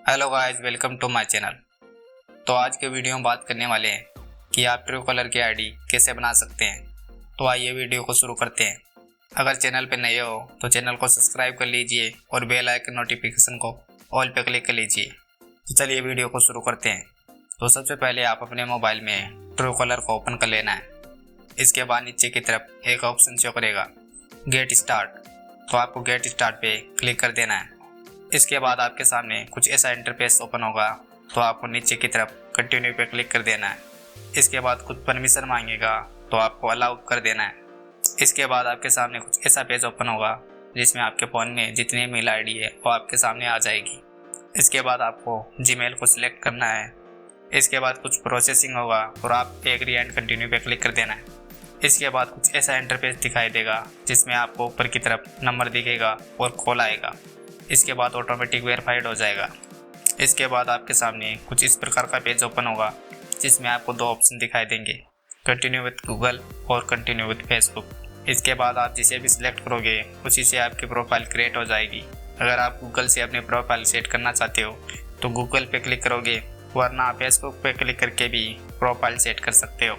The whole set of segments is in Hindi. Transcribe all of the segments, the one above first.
Hello guys, welcome to my channel. तो आज के वीडियो में बात करने वाले हैं कि आप ट्रू कॉलर की आईडी कैसे बना सकते हैं। तो आइए वीडियो को शुरू करते हैं। अगर चैनल पर नए हो तो चैनल को सब्सक्राइब कर लीजिए और बेल आइकन नोटिफिकेशन को ऑल पे क्लिक कर लीजिए। तो चलिए वीडियो को शुरू करते हैं। तो सबसे पहले आप अपने मोबाइल में ट्रू कॉलर को ओपन कर लेना है। इसके बाद नीचे की तरफ एक ऑप्शन शो करेगा गेट स्टार्ट। तो आपको गेट स्टार्ट पे क्लिक कर देना है। इसके बाद आपके सामने कुछ ऐसा इंटरफेस ओपन होगा। तो आपको नीचे की तरफ कंटिन्यू पे क्लिक कर देना है। इसके बाद कुछ परमिशन मांगेगा तो आपको अलाउ कर देना है। इसके बाद आपके सामने कुछ ऐसा पेज ओपन होगा जिसमें आपके फ़ोन में जितनी मेल आईडी है वो आपके सामने आ जाएगी। इसके बाद आपको जीमेल को सिलेक्ट करना है। इसके बाद कुछ प्रोसेसिंग होगा और आप एग्री एंड कंटिन्यू पे क्लिक कर देना है। इसके बाद कुछ ऐसा इंटरफेस दिखाई देगा जिसमें आपको ऊपर की तरफ नंबर दिखेगा और कॉल आएगा। इसके बाद ऑटोमेटिक वेरीफाइड हो जाएगा। इसके बाद आपके सामने कुछ इस प्रकार का पेज ओपन होगा जिसमें आपको दो ऑप्शन दिखाई देंगे, कंटिन्यू विद गूगल और कंटिन्यू विद फेसबुक। इसके बाद आप जिसे भी सिलेक्ट करोगे उसी से आपकी प्रोफाइल क्रिएट हो जाएगी। अगर आप गूगल से अपनी प्रोफाइल सेट करना चाहते हो तो गूगल पे क्लिक करोगे, वरना आप फेसबुक पे क्लिक करके भी प्रोफाइल सेट कर सकते हो।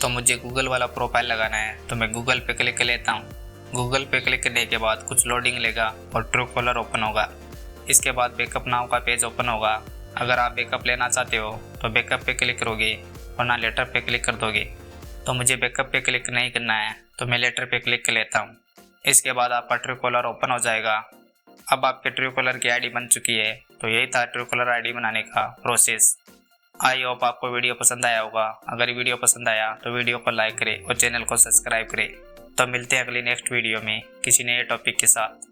तो मुझे गूगल वाला प्रोफाइल लगाना है तो मैं गूगल पे क्लिक कर लेता हूँ। गूगल पे क्लिक करने के बाद कुछ लोडिंग लेगा और ट्रू कॉलर ओपन होगा। इसके बाद बैकअप नाउ का पेज ओपन होगा। अगर आप बैकअप लेना चाहते हो तो बैकअप पे क्लिक करोगे, वरना लेटर पे क्लिक कर दोगे। तो मुझे बैकअप पे क्लिक नहीं करना है तो मैं लेटर पे क्लिक कर लेता हूँ। इसके बाद आपका ट्रू कॉलर ओपन हो जाएगा। अब आपके ट्रू कॉलर की आईडी बन चुकी है। तो यही था ट्रू कॉलर आईडी बनाने का प्रोसेस। आई होप आपको वीडियो पसंद आया होगा। अगर वीडियो पसंद आया तो वीडियो को लाइक करें और चैनल को सब्सक्राइब करें। तो मिलते हैं अगली नेक्स्ट वीडियो में किसी नए टॉपिक के साथ।